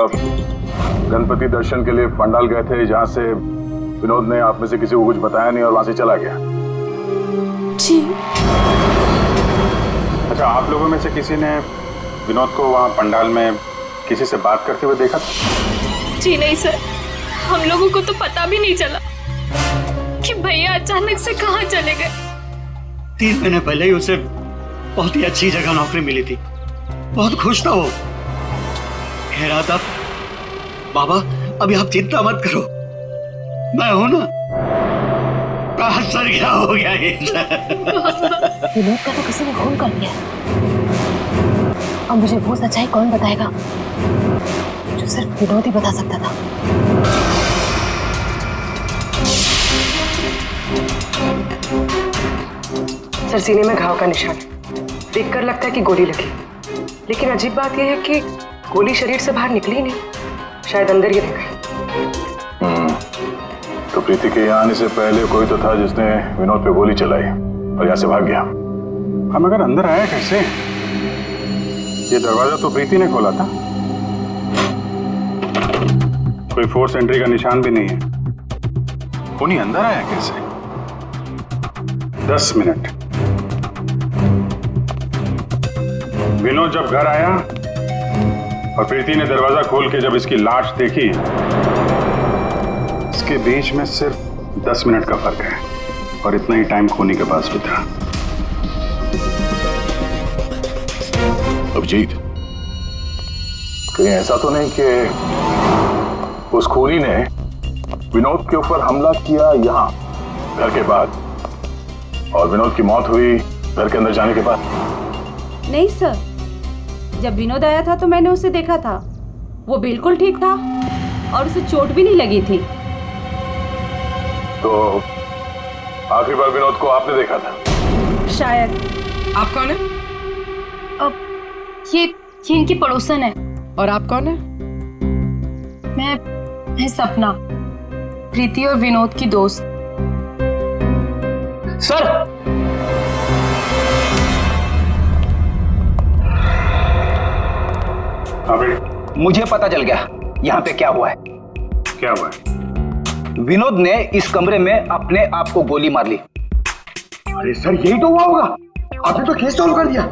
गणपति दर्शन के लिए पंडाल गए थे, जहाँ से विनोद ने आप में से किसी को कुछ बताया नहीं और वहां से चला गया। जी। अच्छा, आप लोगों में से किसी ने विनोद को वहाँ पंडाल में किसी से बात करते हुए देखा था? जी नहीं सर, हम लोगों को तो पता भी नहीं चला कि भैया अचानक से कहाँ चले गए। 3 महीने पहले ही उसे बहुत ही अच्छी जगह नौकरी मिली थी, बहुत खुश था वो। कह रहा था बाबा अभी आप चिंता मत करो, मैं हूं ना। सर क्या हो गया ये? विनोद का तो किसी ने खून कर दिया। अब मुझे वो सच्चाई कौन बताएगा जो सिर्फ विनोद ही बता सकता था। सर, सीने में घाव का निशान देखकर लगता है कि गोली लगी, लेकिन अजीब बात यह है कि गोली शरीर से बाहर निकली नहीं, शायद अंदर ही रह गई। तो प्रीति के यहाँ आने से पहले कोई तो था जिसने विनोद पे गोली चलाई और यहाँ से भाग गया। हम अगर अंदर आया कैसे? ये दरवाजा तो प्रीति ने खोला था। कोई फोर्स एंट्री का निशान भी नहीं है। उन्हीं अंदर आया कैसे? 10 मिनट। विनोद जब घर आया और प्रीति ने दरवाजा खोल के जब इसकी लाश देखी, इसके बीच में सिर्फ 10 मिनट का फर्क है और इतना ही टाइम खोनी के पास भी था। अभिजीत, कहीं ऐसा तो नहीं कि उस खूनी ने विनोद के ऊपर हमला किया यहाँ घर के बाद और विनोद की मौत हुई घर के अंदर जाने के बाद? नहीं सर, जब विनोद आया था तो मैंने उसे देखा था, वो बिल्कुल ठीक था और उसे चोट भी नहीं लगी थी। तो आखिरी बार विनोद को आपने देखा था? शायद। आप कौन है? अब ये इनकी पड़ोसन है। और आप कौन है? मैं सपना, प्रीति और विनोद की दोस्त। सर, हाँ बेटी, मुझे पता चल गया यहाँ पे क्या हुआ है। क्या हुआ है? विनोद ने इस कमरे में अपने आप को गोली मार ली। अरे सर, यही तो हुआ होगा। आपने तो केस सॉल्व कर दिया।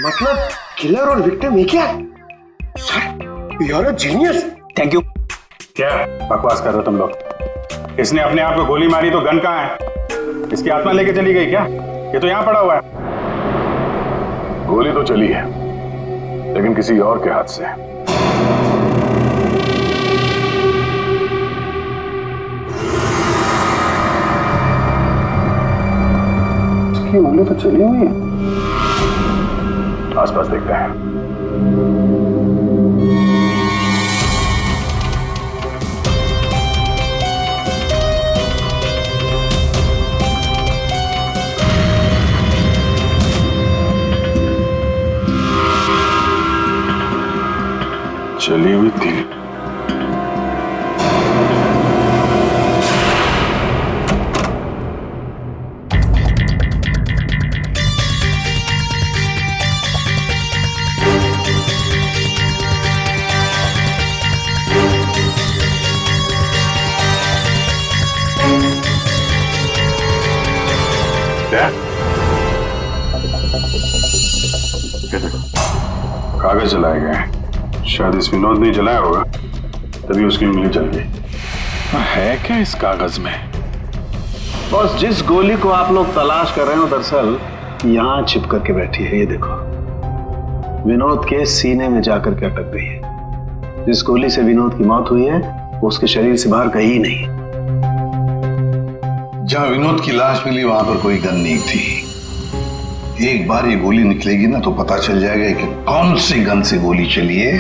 मतलब किलर और विक्टिम एक ही है। Sir, you are a genius. Thank you. क्या बकवास कर रहे हो तुम लोग? इसने अपने आप को गोली मारी तो गन कहाँ है? इसकी आत्मा लेके चली गई क्या? ये तो यहाँ पड़ा हुआ है। गोली तो चली है, लेकिन किसी और के हाथ से। इसकी उंगली तो चली हुई है। आसपास देखते हैं। चली हुई थी। क्या? कागज जलाए गए हैं। शायद इस विनोद ने जलाया होगा, तभी उसकी उंगली जल गई। है क्या इस कागज में? बॉस, जिस गोली को आप लोग तलाश कर रहे हो दरअसल यहाँ छिप करके बैठी है। ये देखो, विनोद के सीने में जाकर के अटक गई है। जिस गोली से विनोद की मौत हुई है वो उसके शरीर से बाहर कहीं नहीं। जहां विनोद की लाश मिली वहां पर कोई गन नहीं थी। एक बार ये गोली निकलेगी ना तो पता चल जाएगा कि कौन सी गन से गोली चली है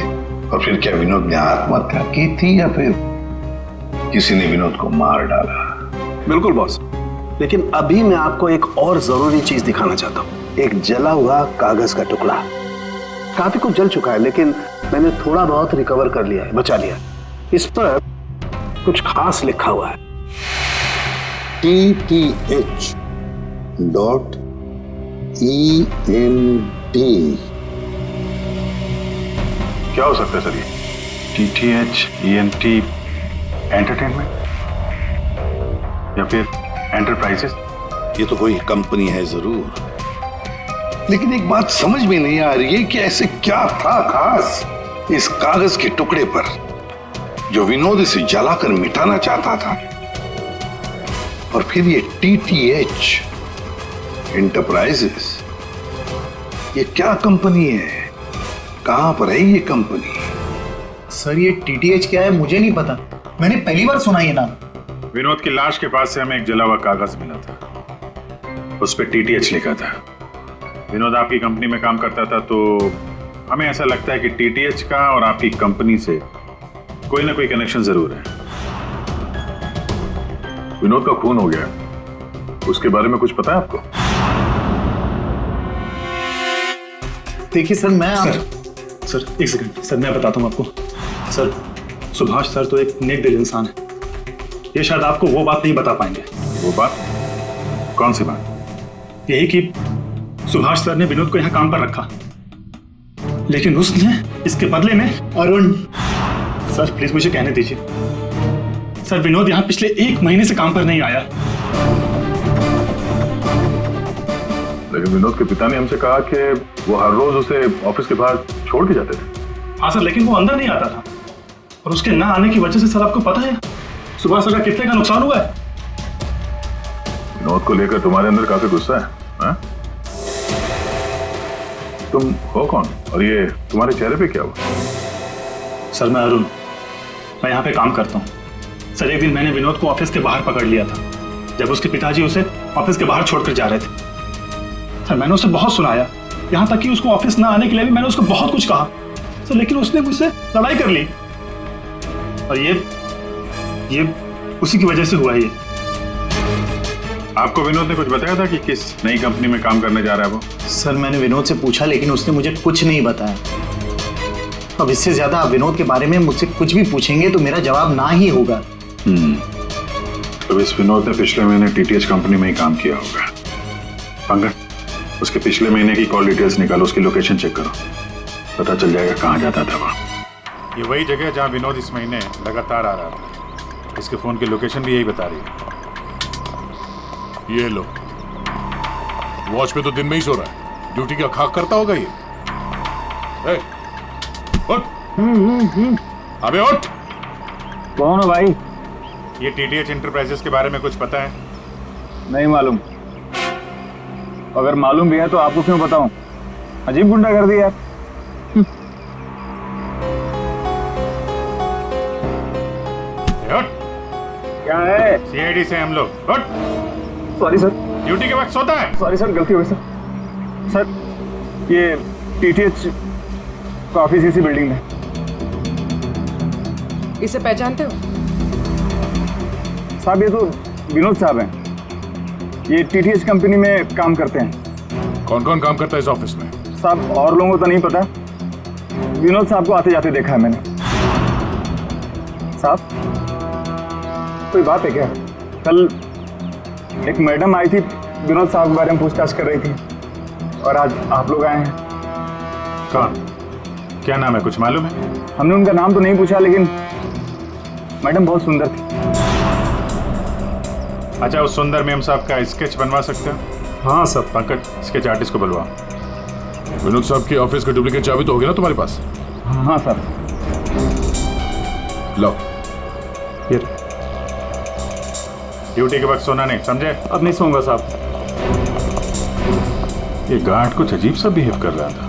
और फिर क्या विनोद ने आत्महत्या की थी या फिर किसी ने विनोद को मार डाला। बिल्कुल बॉस, लेकिन अभी मैं आपको एक और जरूरी चीज दिखाना चाहता हूँ। एक जला हुआ कागज का टुकड़ा। काफी कुछ जल चुका है लेकिन मैंने थोड़ा बहुत रिकवर कर लिया है, बचा लिया। इस पर कुछ खास लिखा हुआ है। TTH.ENT। क्या हो सकता है सर ये? TTH ENT एंटरटेनमेंट या फिर एंटरप्राइजेस? ये तो कोई कंपनी है जरूर, लेकिन एक बात समझ में नहीं आ रही है कि ऐसे क्या था खास इस कागज के टुकड़े पर जो विनोद इसे जलाकर मिटाना चाहता था। और फिर ये TTH एंटरप्राइजेस, ये क्या कंपनी है? कहां पर है ये कंपनी? सर ये TTH क्या है मुझे नहीं पता, मैंने पहली बार सुना ये नाम। विनोद की लाश के पास से हमें एक जला हुआ कागज मिला था, उस पर TTH लिखा था। विनोद आपकी कंपनी में काम करता था, तो हमें ऐसा लगता है कि TTH का और आपकी कंपनी से कोई ना कोई कनेक्शन जरूर है। विनोद का खून हो गया, उसके बारे में कुछ पता है आपको? देखिए सर सर एक सेकंड सर, मैं बताता हूँ आपको। सर सुभाष सर तो एक नेक दिल इंसान है, ये शायद आपको वो बात नहीं बता पाएंगे। वो बात? कौन सी बात? यही कि सुभाष सर ने विनोद को यहाँ काम पर रखा, लेकिन उसने इसके बदले में अरुण। सर प्लीज मुझे कहने दीजिए। सर विनोद यहाँ पिछले 1 महीने से काम पर नहीं आया। लेकिन विनोद के पिता ने हमसे कहा कि वो हर रोज उसे ऑफिस के बाहर छोड़ के जाते थे। हाँ सर, लेकिन वो अंदर नहीं आता था, और उसके ना आने की वजह से सर आपको पता है सुभाष सर का कितने का नुकसान हुआ है। विनोद को लेकर तुम्हारे अंदर काफी गुस्सा है, हाँ? तुम हो कौन और ये तुम्हारे चेहरे पे क्या हुआ? सर मैं अरुण, मैं यहाँ पे काम करता हूँ। सर एक दिन मैंने विनोद को ऑफिस के बाहर पकड़ लिया था, जब उसके पिताजी उसे ऑफिस के बाहर छोड़कर जा रहे थे। सर मैंने उसे बहुत सुनाया, यहाँ तक कि उसको ऑफिस ना आने के लिए भी मैंने उसको बहुत कुछ कहा सर, लेकिन उसने मुझसे लड़ाई कर ली, और ये उसी की वजह से हुआ है ये। आपको विनोद ने कुछ बताया था कि किस नई कंपनी में काम करने जा रहा है वो? सर मैंने विनोद से पूछा, लेकिन उसने मुझे कुछ नहीं बताया। अब इससे ज्यादा आप विनोद के बारे में मुझसे कुछ भी पूछेंगे तो मेरा जवाब ना ही होगा। तो इस विनोद ने पिछले महीने TTH कंपनी में ही काम किया होगा। पंकज, उसके पिछले महीने की कॉल डिटेल्स निकालो, उसकी लोकेशन चेक करो, पता चल जाएगा कहाँ जाता था वो। ये वही जगह है जहाँ विनोद इस महीने लगातार आ रहा था। इसके फोन की लोकेशन भी यही बता रही है। ये लो, वॉच पे तो दिन में ही सो रहा है, ड्यूटी का खाक करता होगा ये। उठ, अबे उठ। कौन हो भाई? ये TTH एंटरप्राइजेस के बारे में कुछ पता है? नहीं मालूम। अगर मालूम भी है तो आपको क्यों बताऊं? अजीब गुंडागर्दी यार। उठ। क्या है? CID से हम लोग। उठ। Sorry sir. ड्यूटी के वक्त सोता है? सॉरी सर, गलती हो गई सर। सर ये TTH का ऑफिस इसी बिल्डिंग में। इसे पहचानते हो? साहब ये तो विनोद साहब हैं, ये TTH कंपनी में काम करते हैं। कौन कौन काम करता है इस ऑफिस में? साहब और लोगों को तो नहीं पता, विनोद साहब को आते जाते देखा है मैंने। साहब कोई बात है क्या? कल एक मैडम आई थी, विनोद साहब के बारे में पूछताछ कर रही थी, और आज आप लोग आए हैं। कौन? क्या नाम है, कुछ मालूम है? हमने उनका नाम तो नहीं पूछा, लेकिन मैडम बहुत सुंदर थी। अच्छा, उस सुंदर मेम साहब का स्केच बनवा सकते हो? हाँ सर। पंकज, स्केच आर्टिस्ट को बुलवा। विनोद साहब की ऑफिस का डुप्लीकेट चाबी तो होगी ना तुम्हारे पास? हाँ सर। लो। ड्यूटी के वक्त सोना नहीं, समझे? अब नहीं सोऊंगा साहब। ये गार्ड कुछ अजीब सा बिहेव कर रहा था।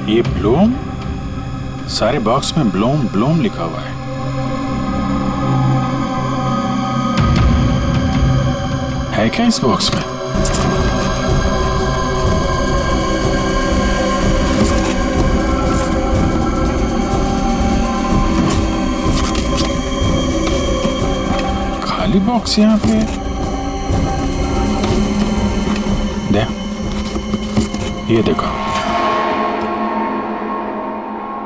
ये ब्लूम, सारे बॉक्स में ब्लूम ब्लूम लिखा हुआ है। है क्या इस बॉक्स में? खाली बॉक्स यहाँ पे दे, ये देखो,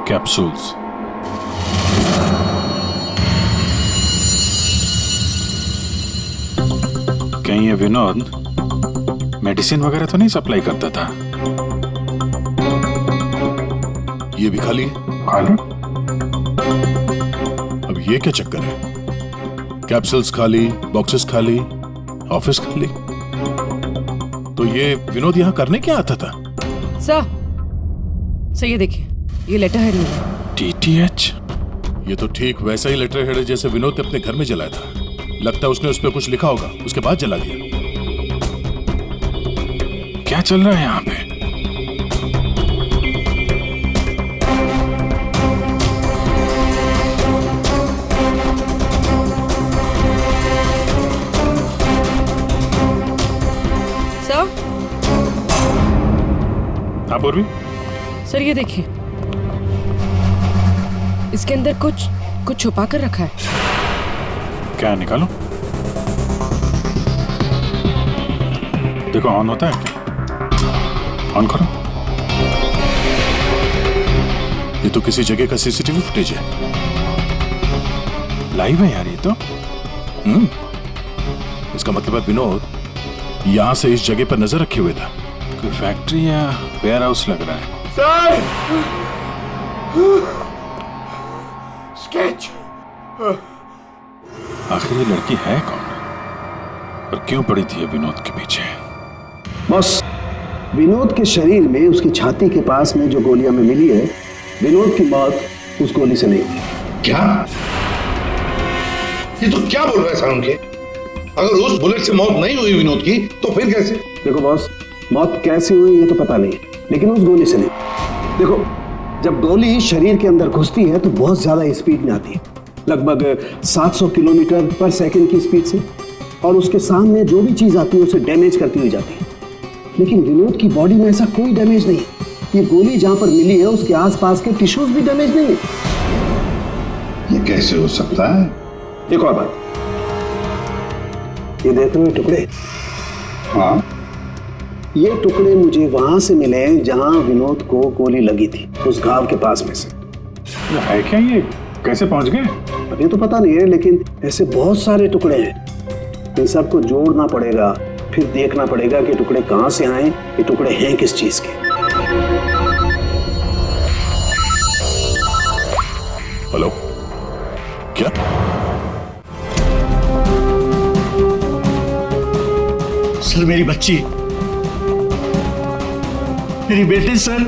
कैप्सूल्स। कहीं ये विनोद मेडिसिन वगैरह तो नहीं सप्लाई करता था? ये भी खाली है। खाली? अब ये क्या चक्कर है? कैप्सूल्स खाली, बॉक्सेस खाली, ऑफिस खाली। तो ये विनोद यहाँ करने क्या आता था? सर ये देखिए, ये लेटर हेड है। DTH? ये तो ठीक वैसा ही लेटर हेड है जैसे विनोद ने अपने घर में जलाया था। लगता है उसने उस पर कुछ लिखा होगा, उसके बाद जला दिया। क्या चल रहा है यहाँ पे? सर? हाँ पूर्वी? सर ये देखिए, इसके अंदर कुछ छुपा कर रखा है। क्या निकालो? देखो ऑन होता है क्या? ऑन करो। ये तो किसी जगह का सीसीटीवी फुटेज है। लाइव है यार ये तो। इसका मतलब है विनोद यहां से इस जगह पर नजर रखे हुए था। कोई फैक्ट्री या वेयर हाउस लग रहा है। सर! स्केच! आखिर ये लड़की है कौन और क्यों पड़ी थी ये विनोद के पीछे? बस विनोद के शरीर में उसकी छाती के पास में जो गोलियां में मिली है, विनोद की मौत उस गोली से नहीं थी। क्या? ये तो क्या बोल रहा है सारुण के? अगर उस बुलेट से मौत नहीं हुई विनोद की तो फिर कैसे? देखो बॉस, मौत कैसे हुई ये तो पता नहीं, लेकिन उस गोली से नहीं। देखो, जब गोली शरीर के अंदर घुसती है तो बहुत ज्यादा स्पीड में आती है, लगभग 700 किलोमीटर पर सेकंड की स्पीड से, और उसके सामने जो भी चीज आती है उसे डैमेज करती हुई जाती है। लेकिन विनोद की बॉडी में ऐसा कोई डैमेज नहीं। ये गोली जहां पर मिली है उसके आसपास के टिश्यूज भी डैमेज नहीं है। ये कैसे हो सकता है? एक और बात, ये देखो ये टुकड़े। हाँ, ये टुकड़े मुझे वहां से मिले जहां विनोद को गोली लगी थी, उस घाव के पास में से। है क्या ये? कैसे पहुंच गए? अभी तो पता नहीं है, लेकिन ऐसे बहुत सारे टुकड़े हैं। इन सबको जोड़ना पड़ेगा, फिर देखना पड़ेगा कि टुकड़े कहां से आए, ये टुकड़े हैं किस चीज के। हेलो, क्या? सर मेरी बच्ची, मेरी बेटी सर।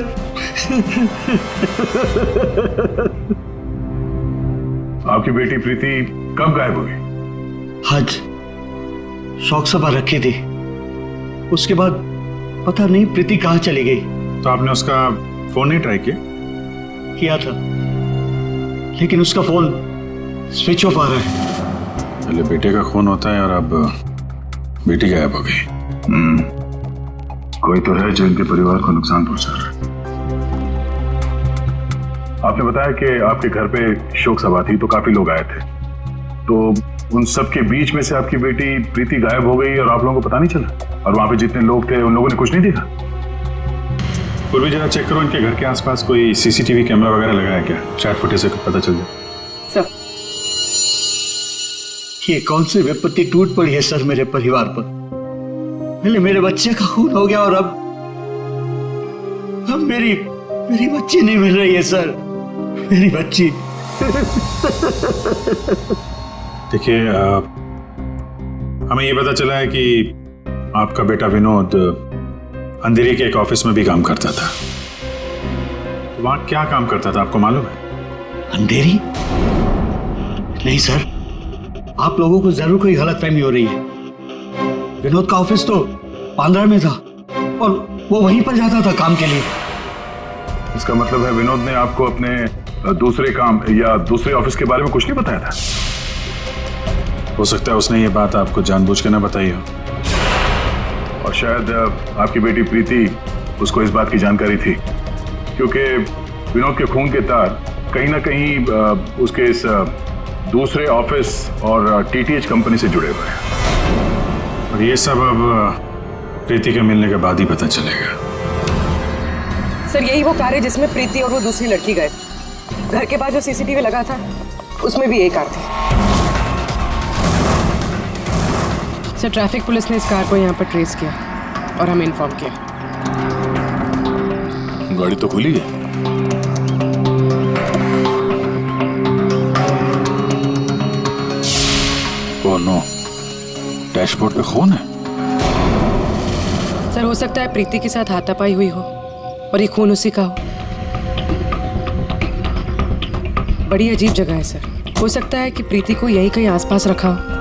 आपकी बेटी प्रीति कब गायब हो गई? आज शौक सभा रखी थी, उसके बाद पता नहीं प्रीति कहाँ चली गई। तो आपने उसका फोन नहीं ट्राई किया था, लेकिन उसका फोन स्विच ऑफ आ रहा है। पहले बेटे का खून होता है और अब बेटी गायब हो गई। कोई तो है जो इनके परिवार को नुकसान पहुंचा रहा है। आपने बताया कि आपके घर पे शोक सभा थी तो काफी लोग आए थे, तो उन सब के बीच में से आपकी बेटी प्रीति गायब हो गई और आप लोगों को पता नहीं चला? और वहां पे जितने लोग थे उन लोगों ने कुछ नहीं देखा? पूर्वी जरा चेक करो इनके घर के आसपास कोई सीसीटीवी कैमरा वगैरह लगा है क्या? शायद फुटेज से पता चल जाए। सर, ये कौन सी विपत्ति टूट पड़ी है सर मेरे परिवार पर। पहले मेरे बच्चे का खून हो गया और अब मेरी बच्ची नहीं मिल रही है सर, मेरी बच्ची। देखिए, हमें ये पता चला है कि आपका बेटा विनोद अंधेरी के एक ऑफिस में भी काम करता था। तो वहां क्या काम करता था आपको मालूम है? अंधेरी? नहीं सर, आप लोगों को जरूर कोई गलतफहमी हो रही है। विनोद का ऑफिस तो बांद्रा में था और वो वहीं पर जाता था काम के लिए। इसका मतलब है विनोद ने आपको अपने दूसरे काम या दूसरे ऑफिस के बारे में कुछ नहीं बताया था? हो सकता है उसने ये बात आपको जानबूझ के ना बताई हो, और शायद आपकी बेटी प्रीति उसको इस बात की जानकारी थी, क्योंकि विनोद के खून के तार कहीं ना कहीं उसके इस दूसरे ऑफिस और टीटीएच कंपनी से जुड़े हुए हैं। और ये सब अब प्रीति के मिलने के बाद ही पता चलेगा। सर यही वो कार है जिसमें प्रीति और वो दूसरी लड़की गए। घर के पास जो सीसीटीवी लगा था उसमें भी यही कार थी। सर ट्रैफिक पुलिस ने इस कार को यहाँ पर ट्रेस किया और हमें इन्फॉर्म किया। गाड़ी तो खुली है। ओह नो, डैशबोर्ड पे खून है। सर हो सकता है प्रीति के साथ हाथापाई हुई हो और ये खून उसी का हो। बड़ी अजीब जगह है सर, हो सकता है कि प्रीति को यहीं कहीं आसपास रखा हो।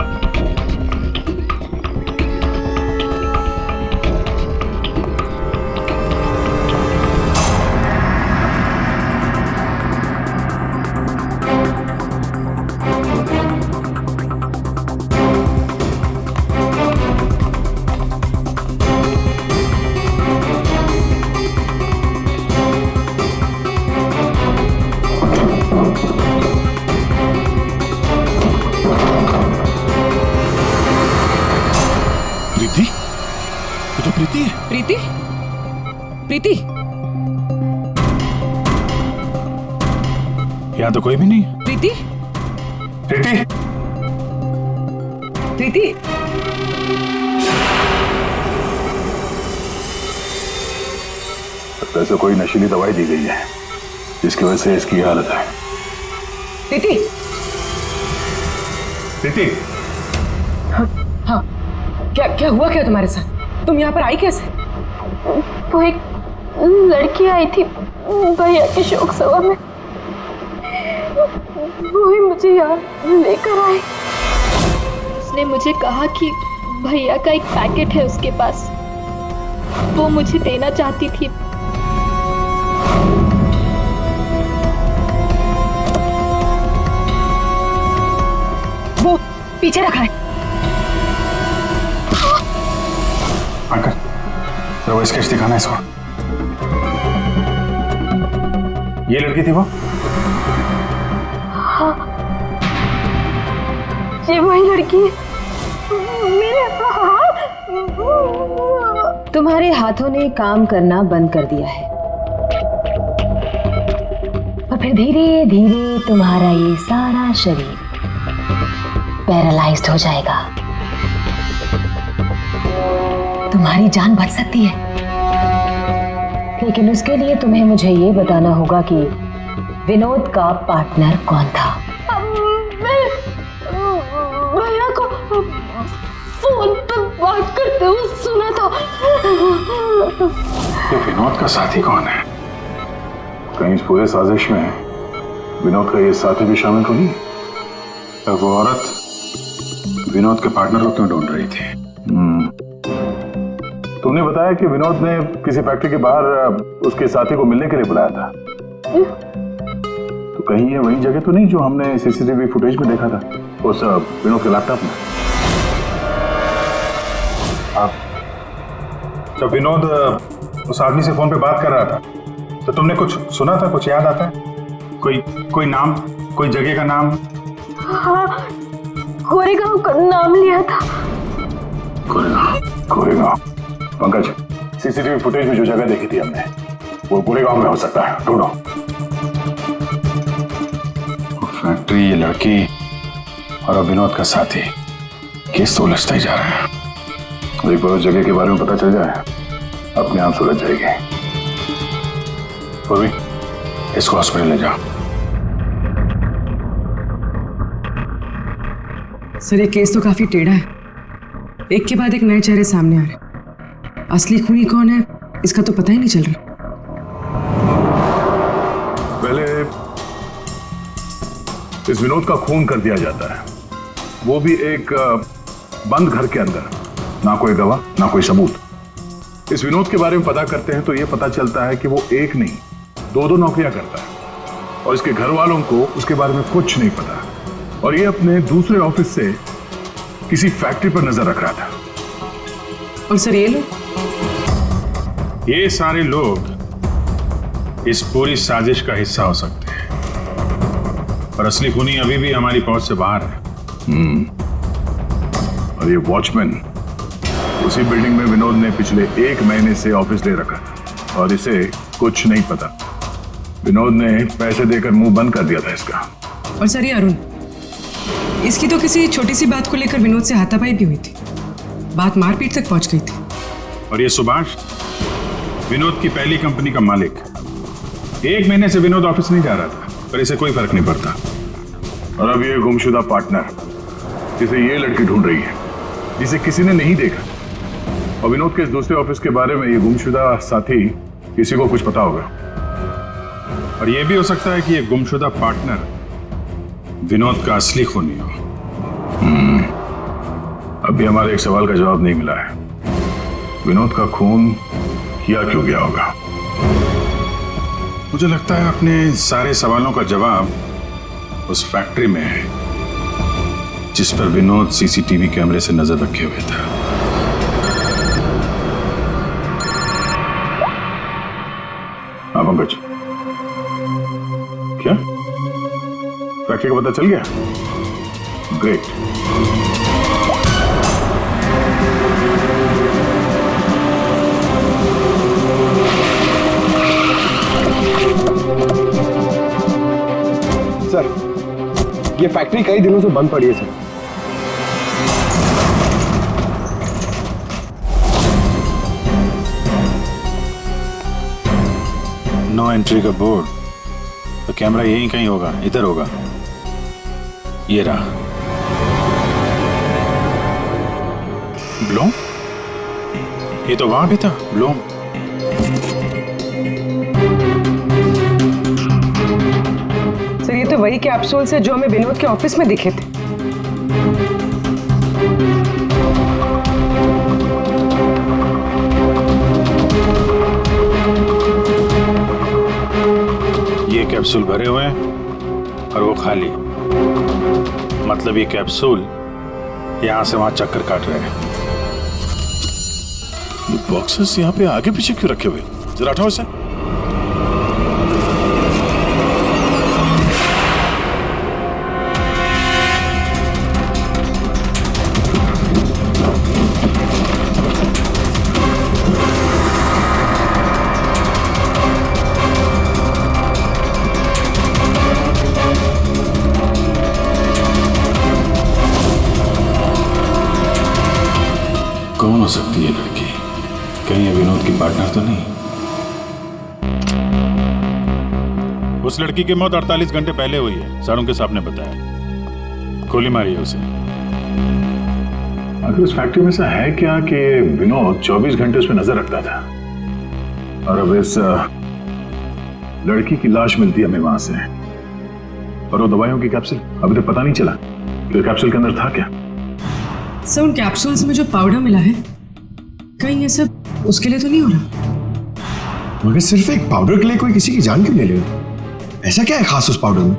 प्रीति? प्रीति? यहाँ तो कोई भी नहीं। प्रीति? प्रीति? प्रीति? वैसे कोई नशीली दवाई दी गई है जिसकी वजह से इसकी हालत है। प्रीति? प्रीति? हाँ, क्या हुआ क्या तुम्हारे साथ? तुम यहाँ पर आई कैसे? वो एक लड़की आई थी भैया के शोक सभा में, वो ही मुझे यहाँ लेकर आई। उसने मुझे कहा कि भैया का एक पैकेट है उसके पास, वो मुझे देना चाहती थी। वो पीछे रखा है। अंकल, वो स्केच दिखाना इसको। ये लड़की थी वो? हाँ, ये वही लड़की है। मेरे हाथ। तुम्हारे हाथों ने काम करना बंद कर दिया है और फिर धीरे धीरे तुम्हारा ये सारा शरीर पैरालाइज्ड हो जाएगा। तुम्हारी जान बच सकती है, लेकिन उसके लिए तुम्हें मुझे ये बताना होगा कि विनोद का पार्टनर कौन था। मैं भैया को फोन पर बात करते हुए सुना था। ये विनोद का साथी कौन है? कहीं इस पूरे साजिश में विनोद का ये साथी भी शामिल तो नहीं? तो वो औरत विनोद के पार्टनर को क्यों ढूंढ रही थी? तुमने बताया कि विनोद ने किसी फैक्ट्री के बाहर उसके साथी को मिलने के लिए बुलाया था। तो कहीं ये वही जगह तो नहीं जो हमने सीसीटीवी फुटेज में देखा था उस विनोद के लैपटॉप में? जब विनोद उस आदमी से फोन पे बात कर रहा था तो तुमने कुछ सुना था? कुछ याद आता है? कोई नाम, कोई जगह का नाम? हाँ, कोरेगांव का नाम लिया था। कोरेगांव। पंकज, सीसीटीवी फुटेज में जो जगह देखी थी हमने वो कोरेगांव में हो सकता है, ढूंढो। फैक्ट्री, ये लड़की और अब विनोद का साथी, केस तो उलझता ही जा रहा है। एक बार उस जगह के बारे में पता चल जाए अपने आप सुलझ जाएगी। पूर्वी, इसको हॉस्पिटल ले जाओ। सर ये केस तो काफी टेढ़ा है, एक के बाद एक नए चेहरे सामने आ रहे। असली खूनी कौन है इसका तो पता ही नहीं चल रहा। पहले इस विनोद का खून कर दिया जाता है, वो भी एक बंद घर के अंदर, ना कोई गवाह ना कोई सबूत। इस विनोद के बारे में पता करते हैं तो यह पता चलता है कि वो एक नहीं दो नौकरियां करता है और इसके घर वालों को उसके बारे में कुछ नहीं पता और ये अपने दूसरे ऑफिस से किसी फैक्ट्री पर नजर रख रहा था। और सर ये लोग? ये सारे लोग इस पूरी साजिश का हिस्सा हो सकते हैं, पर असली खूनी अभी भी हमारी पहुंच से बाहर है। और ये वॉचमैन उसी बिल्डिंग में विनोद ने पिछले 1 महीने से ऑफिस ले रखा था और इसे कुछ नहीं पता। विनोद ने पैसे देकर मुंह बंद कर दिया था इसका। और सर ये अरुण, इसकी तो किसी छोटी सी बात को लेकर विनोद से हाथापाई भी हुई थी। बात मारपीट तक पहुंच गई थी। और ये सुभाष विनोद की पहली कंपनी का मालिक। 1 महीने से विनोद ऑफिस नहीं जा रहा था, पर इसे कोई फर्क नहीं पड़ता। और अब ये गुमशुदा पार्टनर जिसे ये लड़की ढूंढ रही है, जिसे किसी ने नहीं देखा, और विनोद के इस दूसरे ऑफिस के बारे में ये गुमशुदा साथी किसी को कुछ पता होगा। और ये भी हो सकता है कि ये गुमशुदा पार्टनर विनोद का असली खूनी हो। अभी हमारे एक सवाल का जवाब नहीं मिला है, विनोद का खून किया क्यों गया होगा? मुझे लगता है अपने सारे सवालों का जवाब उस फैक्ट्री में है जिस पर विनोद सीसीटीवी कैमरे से नजर रखे हुए था। हाँ पंकज, क्या फैक्ट्री का पता चल गया? ग्रेट। सर, ये फैक्ट्री कई दिनों से बंद पड़ी है सर। नो एंट्री का बोर्ड, तो कैमरा यहीं कहीं होगा, इधर होगा। ये रहा। ब्लूम? ये तो वहां भी था, ब्लूम। सर ये तो वही कैप्सूल्स है जो हमें विनोद के ऑफिस में दिखे थे। ये कैप्सूल भरे हुए हैं और वो खाली। मतलब ये कैप्सूल यहां से वहां चक्कर काट रहे हैं। बॉक्सेस यहाँ पे आगे पीछे क्यों रखे हुए? जरा हटाओ इसे। कौन हो सकती है लड़की? कहीं ये विनोद की पार्टनर तो नहीं? उस लड़की की मौत 48 घंटे पहले हुई है, सारों के साहब ने बताया। गोली मारी है उसे। आखिर उस फैक्ट्री में से है क्या कि विनोद 24 घंटे उस पर नजर रखता था, और अब इस लड़की की लाश मिलती है हमें वहां से, और वो दवाइयों की कैप्सूल अभी तक पता नहीं चला कि कैप्सूल के अंदर था क्या। सर, उन कैप्सूल्स में जो पाउडर मिला है, कहीं ये सब उसके लिए तो नहीं हो रहा? मगर सिर्फ एक पाउडर के लिए कोई किसी की जान क्यों ले ले? ऐसा क्या है खास उस पाउडर में?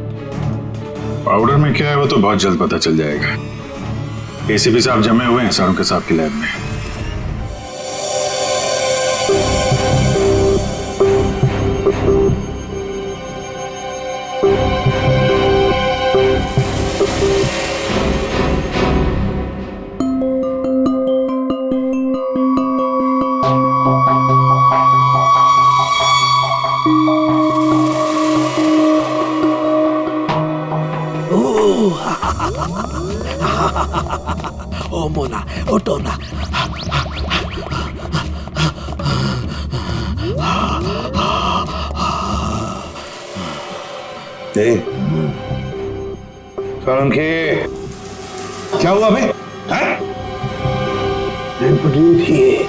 पाउडर में क्या है वो तो बहुत जल्द पता चल जाएगा। एसीपी साहब जमे हुए हैं सारों के साहब की लैब में। ओ मोना, ओ टोना। सोलंकी, क्या हुआ बे? थी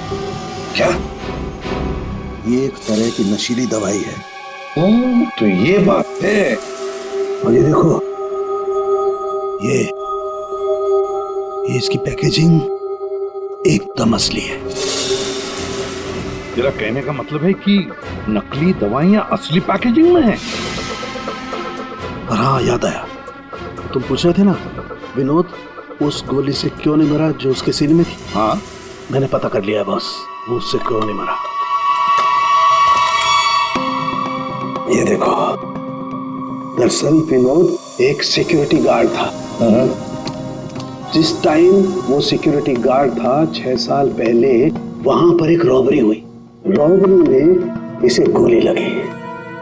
क्या? ये एक तरह की नशीली दवाई है। तो ये बात है। और ये देखो, ये इसकी पैकेजिंग एकदम असली है। तेरा कहने का मतलब है कि नकली दवाइयां असली पैकेजिंग में हैं? और हाँ, याद आया, तुम पूछ रहे थे ना विनोद उस गोली से क्यों नहीं मरा जो उसके सीने में थी। हाँ, मैंने पता कर लिया बॉस, वो उससे क्यों नहीं मरा। ये देखो, दरअसल विनोद एक सिक्योरिटी गार्ड था। जिस टाइम वो सिक्योरिटी गार्ड था 6 साल पहले वहां पर एक रॉबरी हुई। रॉबरी में इसे गोली लगी।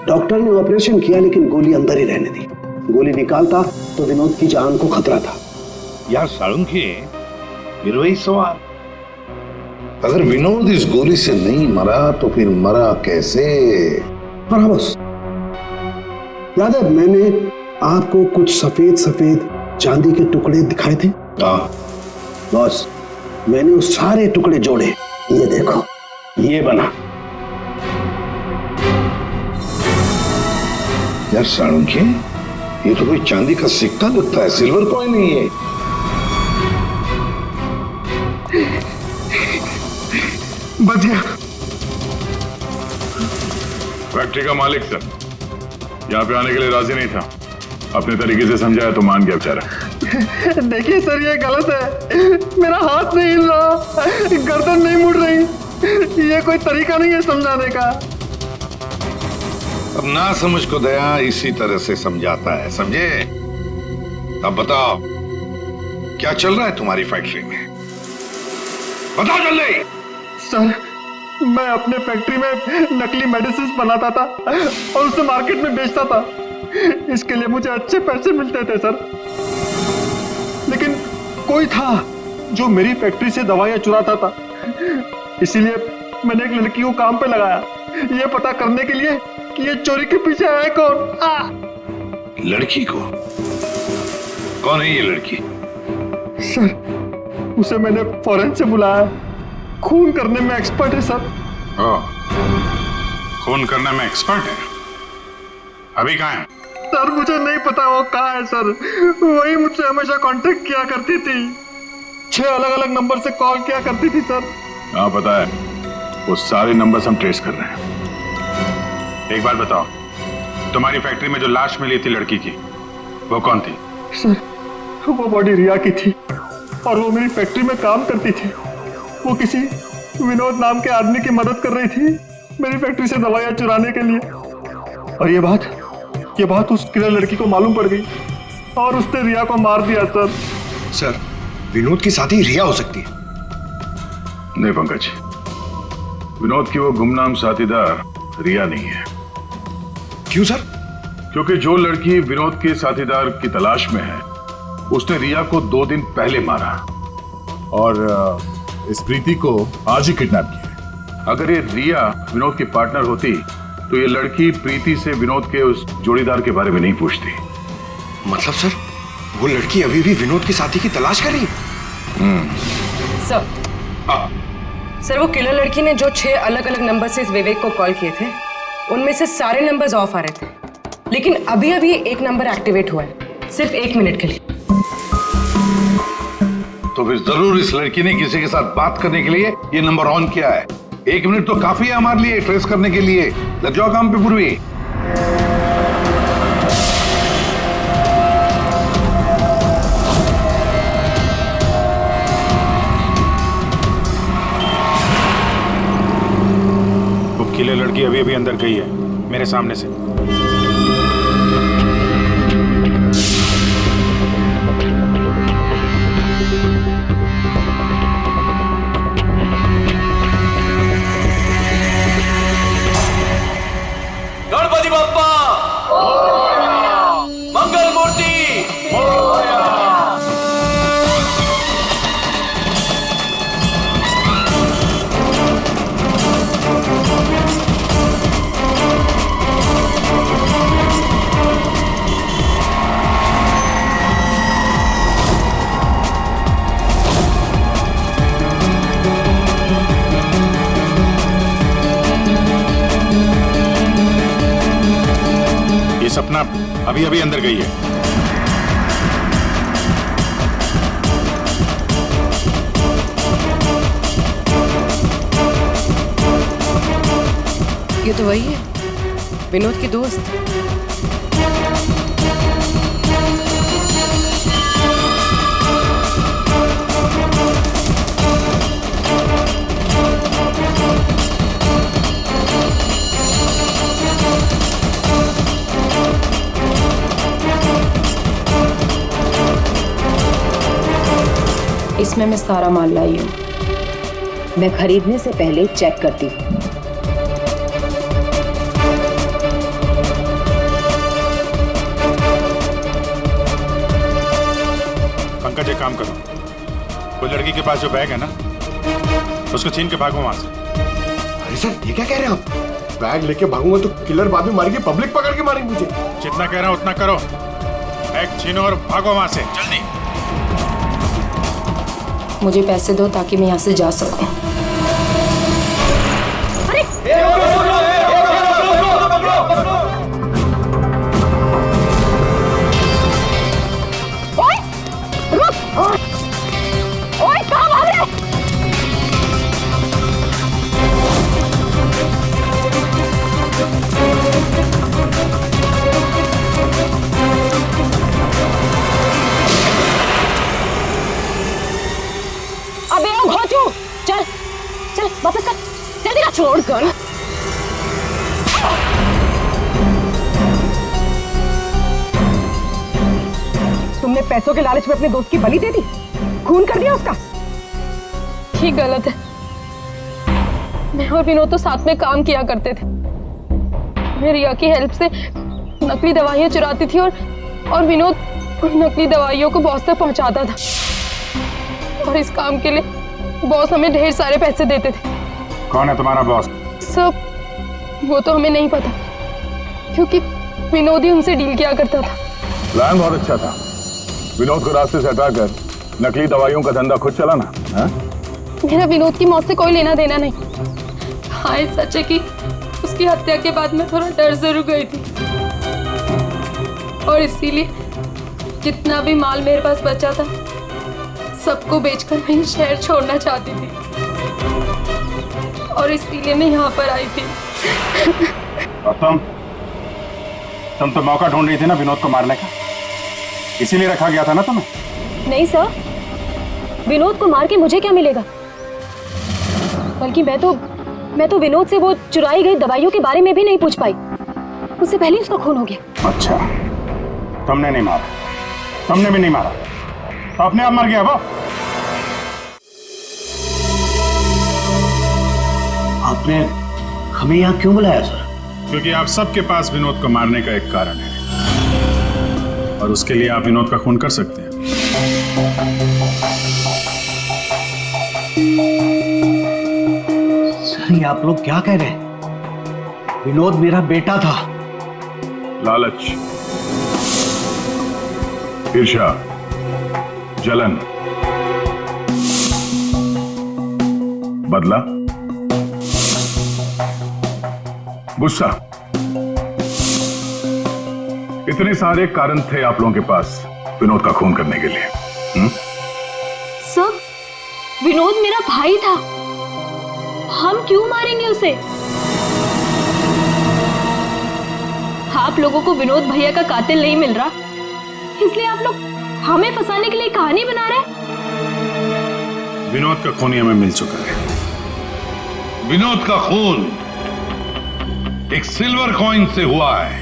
डॉक्टर ने ऑपरेशन किया लेकिन गोली अंदर ही रहने दी। गोली निकालता तो विनोद की जान को खतरा था। यार साळुंखे, फिर वही सवाल, अगर विनोद इस गोली से नहीं मरा तो फिर मरा कैसे? हाँ बॉस, याद है मैंने आपको कुछ सफेद सफेद चांदी के टुकड़े दिखाए थे? हाँ बॉस, मैंने उस सारे टुकड़े जोड़े, ये देखो, ये बना। यार साणुंखे, ये तो कोई चांदी का सिक्का लगता है, सिल्वर कॉइन नहीं है। बच गया। फैक्ट्री का मालिक सर यहाँ पे आने के लिए राजी नहीं था। अपने तरीके से समझाया तो मान गया बेचारा। देखिए सर, ये गलत है। मेरा हाथ नहीं हिल रहा, गर्दन नहीं मुड़ रही। ये कोई तरीका नहीं है समझाने का। अब ना समझ को दया इसी तरह से समझाता है, समझे? अब बताओ क्या चल रहा है तुम्हारी फैक्ट्री में? बताओ जल्दी। सर, मैं अपने फैक्ट्री में नकली मेडिसिन बनाता था और उसे मार्केट में बेचता था। इसके लिए मुझे अच्छे पैसे मिलते थे सर। लेकिन कोई था जो मेरी फैक्ट्री से दवाइयां चुराता था। इसीलिए मैंने एक लड़की को काम पे लगाया, ये पता करने के लिए कि ये चोरी के पीछे है कौन। लड़की को? कौन है ये लड़की? सर, उसे मैंने फॉरेन से बुलाया। खून करने में एक्सपर्ट है सर। खून करने में एक्सपर्ट है? अभी कहाँ है? सर, मुझे नहीं पता वो कहाँ है सर। वही मुझसे हमेशा कांटेक्ट किया करती थी। 6 अलग अलग नंबर से कॉल किया करती थी सर। हाँ पता है, वो सारे नंबर्स हम ट्रेस कर रहे हैं। एक बात बताओ, तुम्हारी फैक्ट्री में जो लाश मिली थी लड़की की, वो कौन थी? सर, वो बॉडी रिया की थी और वो मेरी फैक्ट्री में काम करती थी। वो किसी विनोद नाम के आदमी की मदद कर रही थी मेरी फैक्ट्री से दवाइयां चुराने के लिए। और ये बात उस किलर लड़की को मालूम पड़ गई और उसने रिया को मार दिया सर। सर, विनोद की साथी रिया हो सकती है। नहीं पंकज, विनोद की वो गुमनाम साथीदार रिया नहीं है। क्यों सर? क्योंकि जो लड़की विनोद के साथीदार की तलाश में है, उसने रिया को 2 दिन पहले मारा और इस प्रीति को आज ही किडनैप किया। अगर ये रिया विनोद की पार्टनर होती तो ये लड़की प्रीति से विनोद के उस जोड़ीदार के बारे में नहीं पूछती। मतलब सर, वो लड़की अभी भी विनोद के साथी की तलाश कर रही है? सर, वो किलर लड़की ने जो 6 अलग अलग नंबर से इस विवेक को कॉल किए थे, उनमें से सारे नंबर्स ऑफ आ रहे थे। लेकिन अभी अभी एक नंबर एक्टिवेट हुआ है, सिर्फ 1 मिनट के लिए। तो फिर जरूर इस लड़की ने किसी के साथ बात करने के लिए ये नंबर ऑन किया है। 1 मिनट तो काफी है हमारे लिए ट्रेस करने के लिए। लग जाओ काम पे पूर्वी। वो किले लड़की अभी अभी अंदर गई है मेरे सामने से। गणपति बप्पा मंगल मूर्ति ये सपना अभी अभी अंदर गई है। ये तो वही है, विनोद की दोस्त। इसमें मैं सारा माल लाई हूँ। मैं खरीदने से पहले चेक करती हूँ। पंकज, एक काम करो, वो लड़की के पास जो बैग है ना, उसको छीन के भागो वहां से। अरे सर ये क्या कह रहे हैं आप? बैग लेके भागूंगा तो किलर बाद में मारेंगे, पब्लिक पकड़ के मारेंगे मुझे। जितना कह रहा हूं उतना करो। बैग छीनो और भागो वहां से जल्दी। मुझे पैसे दो ताकि मैं यहाँ से जा सकूं। अबे ओ घोचू, चल चल वापस कर, जल्दी का छोड़ कर। तुमने पैसों के लालच में अपने दोस्त की बलि दे दी, खून कर दिया उसका। ये गलत है। मैं और विनोद तो साथ में काम किया करते थे। मैं रिया की हेल्प से नकली दवाइयां चुराती थी और विनोद उन नकली दवाइयों को बॉस तक पहुंचाता था। और इस काम के लिए बॉस हमें ढेर सारे पैसे देते थे। कौन है तुम्हारा बॉस? सब वो तो हमें नहीं पता, क्योंकि विनोद ही उनसे डील किया करता था। प्लान बहुत अच्छा था। विनोद को रास्ते से हटाकर नकली दवाइयों का धंधा खुद चलाना। मेरा विनोद की मौत से कोई लेना देना नहीं। हाँ सच है कि उसकी हत्या के बाद मैं थोड़ा डर जरूर गई थी, और इसीलिए जितना भी माल मेरे पास बचा था सबको बेचकर मैं ये शहर छोड़ना चाहती थी, और इसीलिए मैं यहाँ पर आई थी। और तुम तो मौका ढूंढ रही थी ना विनोद को मारने का, इसीलिए रखा गया था ना तुम्हें? नहीं सर, विनोद को मार के मुझे क्या मिलेगा? बल्कि मैं तो विनोद से वो चुराई गई दवाइयों के बारे में भी नहीं पूछ पाई। उससे पहले उसका खून हो गया। अच्छा, तुमने नहीं मारा, तुमने भी नहीं मारा, तो अपने आप मर गया वो। आपने हमें यहाँ क्यों बुलाया सर? क्योंकि आप सबके पास विनोद को मारने का एक कारण है, और उसके लिए आप विनोद का खून कर सकते हैं। सर ये आप लोग क्या कह रहे हैं? विनोद मेरा बेटा था। लालच, ईर्ष्या, जलन, बदला, गुस्सा, इतने सारे कारण थे आप लोगों के पास विनोद का खून करने के लिए। सर, विनोद मेरा भाई था, हम क्यों मारेंगे उसे? आप लोगों को विनोद भैया का कातिल नहीं मिल रहा, इसलिए आप लोग हमें फंसाने के लिए कहानी बना रहे हैं। विनोद का खून हमें मिल चुका है। विनोद का खून एक सिल्वर कॉइन से हुआ है,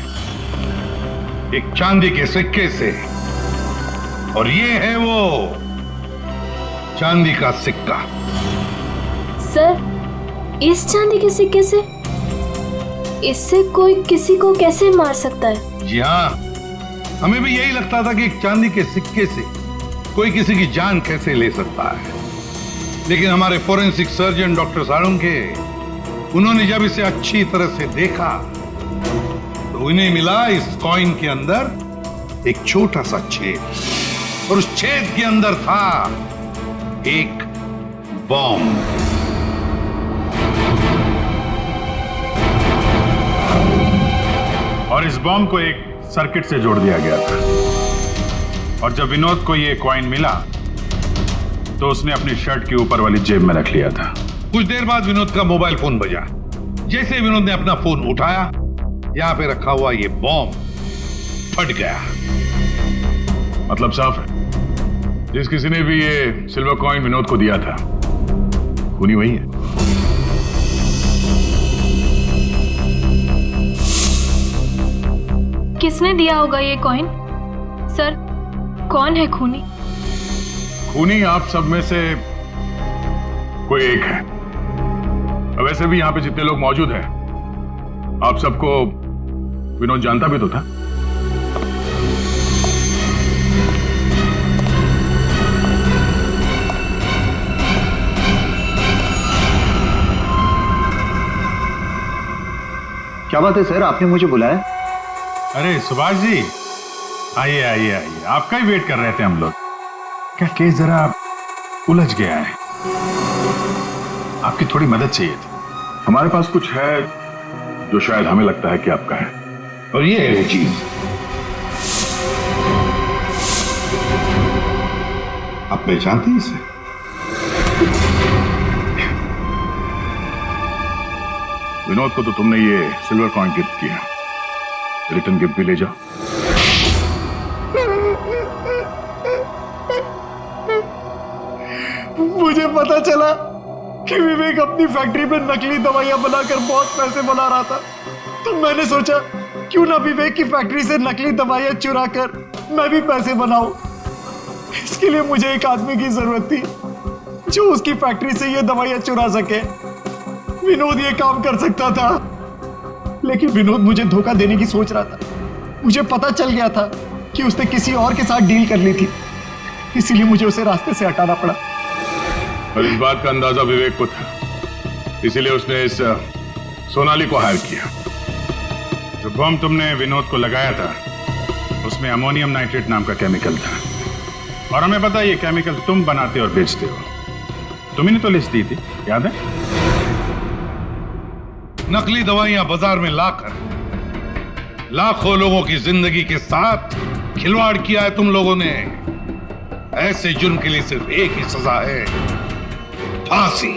एक चांदी के सिक्के से, और ये है वो चांदी का सिक्का। सर, इस चांदी के सिक्के से? इससे कोई किसी को कैसे मार सकता है? जी हाँ, हमें भी यही लगता था कि एक चांदी के सिक्के से कोई किसी की जान कैसे ले सकता है, लेकिन हमारे फोरेंसिक सर्जन डॉक्टर साळुंखे, उन्होंने जब इसे अच्छी तरह से देखा तो उन्हें मिला इस कॉइन के अंदर एक छोटा सा छेद, और उस छेद के अंदर था एक बॉम्ब। और इस बॉम्ब को एक सर्किट से जोड़ दिया गया था, और जब विनोद को ये कॉइन मिला तो उसने अपनी शर्ट के ऊपर वाली जेब में रख लिया था। कुछ देर बाद विनोद का मोबाइल फोन बजा। जैसे विनोद ने अपना फोन उठाया, यहां पे रखा हुआ ये बॉम्ब फट गया। मतलब साफ है, जिस किसी ने भी ये सिल्वर कॉइन विनोद को दिया था, खूनी वही है। किसने दिया होगा ये कॉइन? सर, कौन है खूनी? खूनी आप सब में से कोई एक है। वैसे भी यहां पे जितने लोग मौजूद हैं, आप सबको विनोद जानता भी तो था। क्या बात है सर, आपने मुझे बुलाया? अरे सुभाष जी, आइए आइए आइए, आपका ही वेट कर रहे थे हम लोग। क्या केस जरा उलझ गया है, आपकी थोड़ी मदद चाहिए थी। हमारे पास कुछ है जो शायद हमें लगता है कि आपका है, और ये है वो चीज। आप पहचानते हैं इसे? विनोद को तो तुमने ये सिल्वर कॉइन गिफ्ट किया, रिटर्न गिफ्ट भी ले जाओ। मुझे पता चला कि विवेक अपनी फैक्ट्री में नकली दवाइयां बनाकर बहुत पैसे बना रहा था, तो मैंने सोचा क्यों ना विवेक की फैक्ट्री से नकली दवाइयां चुरा कर मैं भी पैसे बनाऊं। इसके लिए मुझे एक आदमी की जरूरत थी जो उसकी फैक्ट्री से ये दवाइयां चुरा सके। विनोद ये काम कर सकता था, लेकिन विनोद मुझे धोखा देने की सोच रहा था। मुझे पता चल गया था कि उसने किसी और के साथ डील कर ली थी, इसीलिए मुझे उसे रास्ते से हटाना पड़ा। और इस बात का अंदाजा विवेक को था, इसीलिए उसने इस सोनाली को हायर किया। जो बम तुमने विनोद को लगाया था उसमें अमोनियम नाइट्रेट नाम का केमिकल था, और हमें पता है ये केमिकल तुम बनाते और बेचते हो। तुम्ही ने तो लिस्ट दी थी, याद है? नकली दवाइयां बाजार में लाकर लाखों लोगों की जिंदगी के साथ खिलवाड़ किया है तुम लोगों ने। ऐसे जुर्म के लिए सिर्फ एक ही सजा है, फांसी।